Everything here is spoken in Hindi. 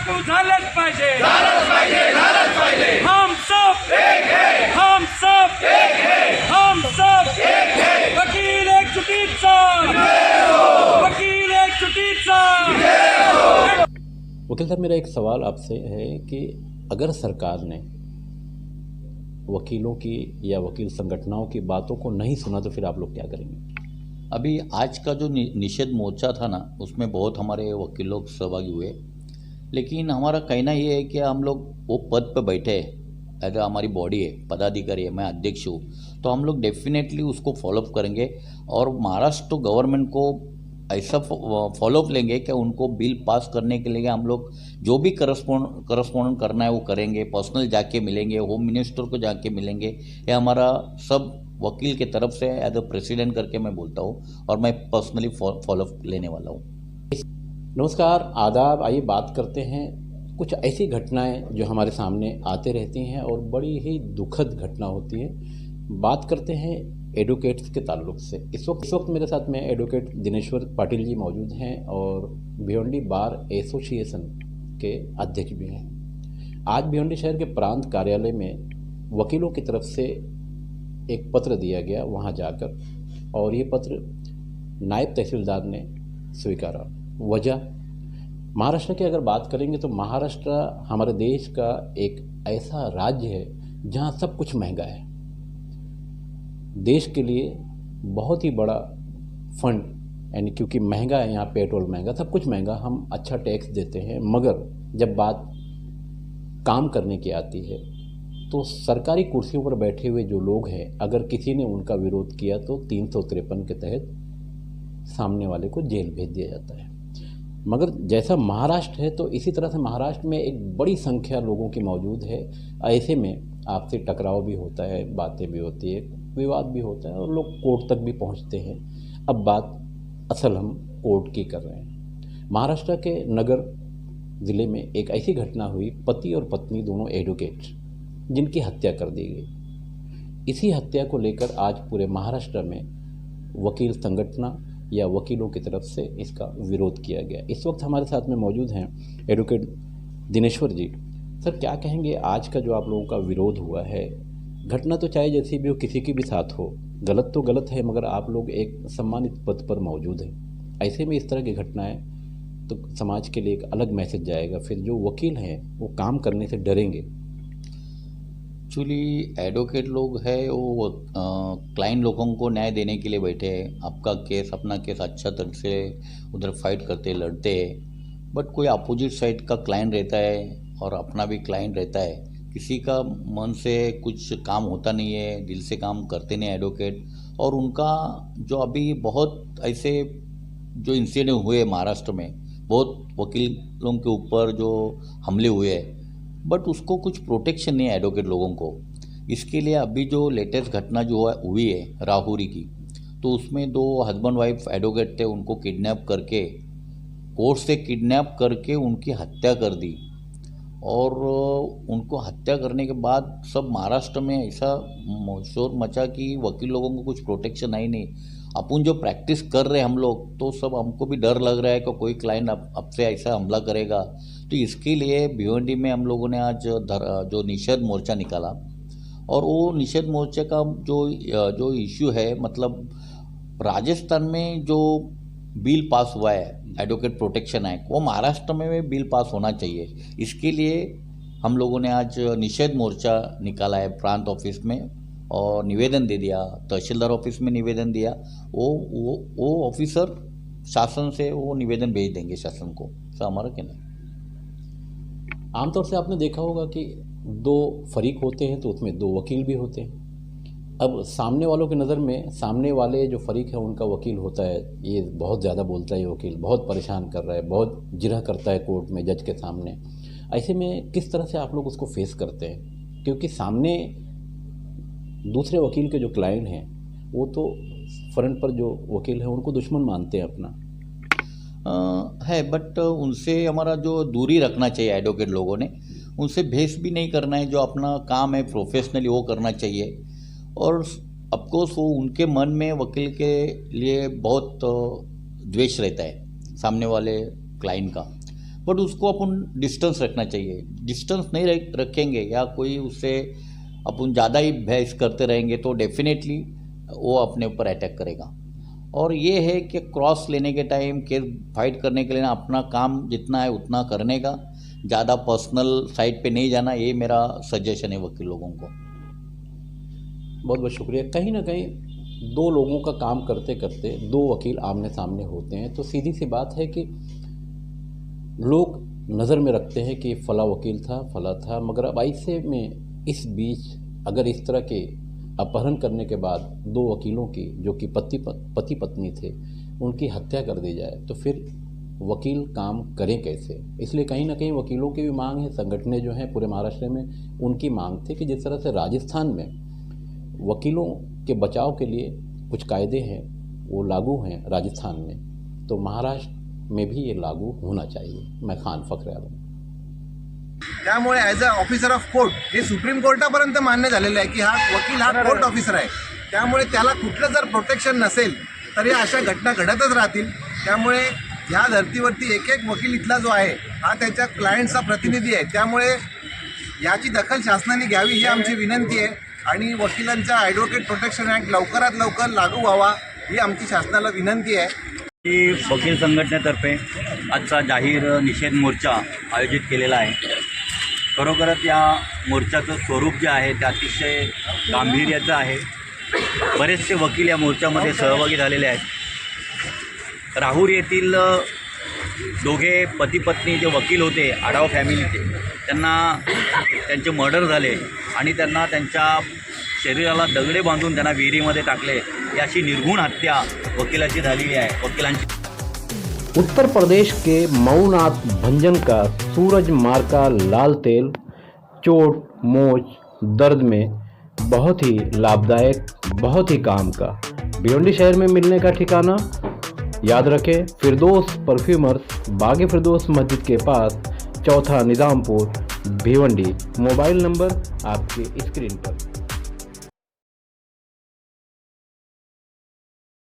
लागू झालंच पाहिजे हम सब एक है हम सब एक है हम सब एक है वकील एकजुटीचा वकील एकजुटीचा। वकील साहब, मेरा एक सवाल आपसे है कि अगर सरकार ने वकीलों की या वकील संगठनों की बातों को नहीं सुना तो फिर आप लोग क्या करेंगे? अभी आज का जो निषेध मोर्चा था ना, उसमें बहुत हमारे वकील लोग सहभागी हुए, लेकिन हमारा कहना ये है कि हम लोग वो पद पे बैठे हैं, अगर हमारी बॉडी है, पदाधिकारी है, मैं अध्यक्ष हूँ, तो हम लोग डेफिनेटली उसको फॉलोअप करेंगे और महाराष्ट्र गवर्नमेंट को ऐसा फॉलोअप लेंगे कि उनको बिल पास करने के लिए हम लोग जो भी करस्पॉन्ड करना है वो करेंगे, पर्सनल जाके मिलेंगे, होम मिनिस्टर को जाके मिलेंगे। ये हमारा सब वकील के तरफ से एज अ प्रेसिडेंट करके मैं बोलता हूँ और मैं पर्सनली फॉलोअप लेने वाला हूँ। नमस्कार, आदाब। आइए बात करते हैं कुछ ऐसी घटनाएं जो हमारे सामने आते रहती हैं और बड़ी ही दुखद घटना होती है। बात करते हैं एडवोकेट्स के ताल्लुक से। इस वक्त मेरे साथ में एडवोकेट दिनेश्वर पाटिल जी मौजूद हैं और भिवंडी बार एसोसिएशन के अध्यक्ष भी हैं। आज भिवंडी शहर के प्रांत कार्यालय में वकीलों की तरफ से एक पत्र दिया गया वहां जाकर, और ये पत्र नायब तहसीलदार ने स्वीकारा। वजह, महाराष्ट्र की अगर बात करेंगे तो महाराष्ट्र हमारे देश का एक ऐसा राज्य है जहां सब कुछ महंगा है। देश के लिए बहुत ही बड़ा फंड, यानी क्योंकि महंगा है यहाँ, पेट्रोल महंगा, सब कुछ महंगा, हम अच्छा टैक्स देते हैं, मगर जब बात काम करने की आती है तो सरकारी कुर्सियों पर बैठे हुए जो लोग हैं, अगर किसी ने उनका विरोध किया तो 353 के तहत सामने वाले को जेल भेज दिया जाता है। मगर जैसा महाराष्ट्र है तो इसी तरह से महाराष्ट्र में एक बड़ी संख्या लोगों की मौजूद है। ऐसे में आपसे टकराव भी होता है, बातें भी होती है, विवाद भी होता है और लोग कोर्ट तक भी पहुंचते हैं। अब बात असल हम कोर्ट की कर रहे हैं। महाराष्ट्र के नगर ज़िले में एक ऐसी घटना हुई, पति और पत्नी दोनों एडवोकेट जिनकी हत्या कर दी गई। इसी हत्या को लेकर आज पूरे महाराष्ट्र में वकील संगठन या वकीलों की तरफ से इसका विरोध किया गया। इस वक्त हमारे साथ में मौजूद हैं एडवोकेट दिनेश्वर जी। सर, क्या कहेंगे आज का जो आप लोगों का विरोध हुआ है? घटना तो चाहे जैसी भी हो, किसी के भी साथ हो, गलत तो गलत है, मगर आप लोग एक सम्मानित पद पर मौजूद हैं। ऐसे में इस तरह की घटनाएं तो समाज के लिए एक अलग मैसेज जाएगा। फिर जो वकील हैं वो काम करने से डरेंगे। एक्चुअली एडवोकेट लोग हैं वो क्लाइंट लोगों को न्याय देने के लिए बैठे हैं। आपका केस, अपना केस अच्छा तरह से उधर फाइट करते लड़ते हैं, बट कोई अपोजिट साइड का क्लाइंट रहता है और अपना भी क्लाइंट रहता है। किसी का मन से कुछ काम होता नहीं है, दिल से काम करते नहीं एडवोकेट। और उनका जो अभी बहुत ऐसे जो इंसिडेंट हुए महाराष्ट्र में, बहुत वकीलों के ऊपर जो हमले हुए हैं, बट उसको कुछ प्रोटेक्शन नहीं है एडवोकेट लोगों को। इसके लिए अभी जो लेटेस्ट घटना जो हुई है राहुरी की, तो उसमें 2 हस्बैंड वाइफ एडवोकेट थे, उनको किडनैप करके, कोर्ट से किडनैप करके उनकी हत्या कर दी। और उनको हत्या करने के बाद सब महाराष्ट्र में ऐसा शोर मचा कि वकील लोगों को कुछ प्रोटेक्शन है ही नहीं। अपन जो प्रैक्टिस कर रहे हैं हम लोग, तो सब हमको भी डर लग रहा है कि कोई क्लाइंट आपसे ऐसा हमला करेगा। तो इसके लिए भिवंडी में हम लोगों ने आज जो निषेध मोर्चा निकाला, और वो निषेध मोर्चे का जो इश्यू है, मतलब राजस्थान में जो बिल पास हुआ है एडवोकेट प्रोटेक्शन एक्ट, वो महाराष्ट्र में बिल पास होना चाहिए। इसके लिए हम लोगों ने आज निषेध मोर्चा निकाला है प्रांत ऑफिस में, और निवेदन दे दिया, तहसीलदार ऑफिस में निवेदन दिया। वो ऑफिसर शासन से वो निवेदन भेज देंगे शासन को। ऐसा हमारा कहना है। आमतौर से आपने देखा होगा कि 2 फरीक होते हैं तो उसमें 2 वकील भी होते हैं। अब सामने वालों की नज़र में सामने वाले जो फरीक है उनका वकील होता है, ये बहुत ज़्यादा बोलता है, ये वकील बहुत परेशान कर रहा है, बहुत जिरह करता है कोर्ट में जज के सामने। ऐसे में किस तरह से आप लोग उसको फेस करते हैं? क्योंकि सामने दूसरे वकील के जो क्लाइंट हैं वो तो फ्रंट पर जो वकील है उनको दुश्मन मानते हैं अपना। है, बट उनसे हमारा जो दूरी रखना चाहिए एडवोकेट लोगों ने, उनसे भेस भी नहीं करना है। जो अपना काम है प्रोफेशनली वो करना चाहिए। और ऑफकोर्स वो उनके मन में वकील के लिए बहुत द्वेष रहता है सामने वाले क्लाइंट का, बट उसको अपन डिस्टेंस रखना चाहिए। डिस्टेंस नहीं रखेंगे या कोई उससे अपन ज़्यादा ही बहस करते रहेंगे तो डेफिनेटली वो अपने ऊपर अटैक करेगा। और ये है कि क्रॉस लेने के टाइम केस फाइट करने के लिए ना अपना काम जितना है उतना करने का, ज़्यादा पर्सनल साइड पे नहीं जाना, ये मेरा सजेशन है वकील लोगों को। बहुत बहुत शुक्रिया। कहीं ना कहीं दो लोगों का काम करते करते दो वकील आमने सामने होते हैं तो सीधी सी बात है कि लोग नज़र में रखते हैं कि फला वकील था, फला था, मगर अब ऐसे में इस बीच अगर इस तरह के अपहरण करने के बाद दो वकीलों की जो कि पति पत्नी थे उनकी हत्या कर दी जाए तो फिर वकील काम करें कैसे। इसलिए कहीं ना कहीं वकीलों की भी मांग है, संगठनें जो हैं पूरे महाराष्ट्र में उनकी मांग थी कि जिस तरह से राजस्थान में वकीलों के बचाव के लिए कुछ कायदे हैं वो लागू हैं राजस्थान में, तो महाराष्ट्र में भी ये लागू होना चाहिए। मैं खान फखर आलम। त्यामुळे as a officer of court हे सुप्रीम कोर्टापर्यंत मान्य झालेलं आहे की हा वकील हा कोर्ट ऑफिसर आहे, त्यामुळे त्याला कुठलं जर प्रोटेक्शन नसेल तर या अशा घटना घडतच राहतील। त्यामुळे ह्या धर्तीवरती एक एक वकील इथला जो आहे हा त्याच्या क्लायंटचा प्रतिनिधी आहे, त्यामुळे याची दखल शासनाने घ्यावी ही आमची विनंती आहे आणि वकिलांचा ॲडव्होकेट प्रोटेक्शन ॲक्ट लवकरात लवकर लागू व्हावा ही आमची शासनाला विनंती आहे। की वकील संघटनेतर्फे आजचा जाहीर निषेध मोर्चा आयोजित केलेला आहे। खरोखरच या मोर्चाचं स्वरूप जे आहे ते अतिशय गांभीर्याचं आहे। बरेचसे वकील या मोर्चामध्ये सहभागी झालेले आहेत। राहुरी येथील दोघे पती पत्नी जे वकील होते आढाव फॅमिलीचे, त्यांचे मर्डर झाले आणि त्यांना त्यांच्या शरीराला दगडे बांधून त्यांना विहिरीमध्ये टाकले, याची निर्घुण हत्या वकिलाची झालेली आहे। वकिलांची उत्तर प्रदेश के मऊनाथ भंजन का सूरज मार्का लाल तेल चोट, मोच, दर्द में बहुत ही लाभदायक, बहुत ही काम का। भिवंडी शहर में मिलने का ठिकाना याद रखें, फिरदौस परफ्यूमर्स, बाग फिरदौस मस्जिद के पास, चौथा निज़ामपुर, भिवंडी। मोबाइल नंबर आपके स्क्रीन पर।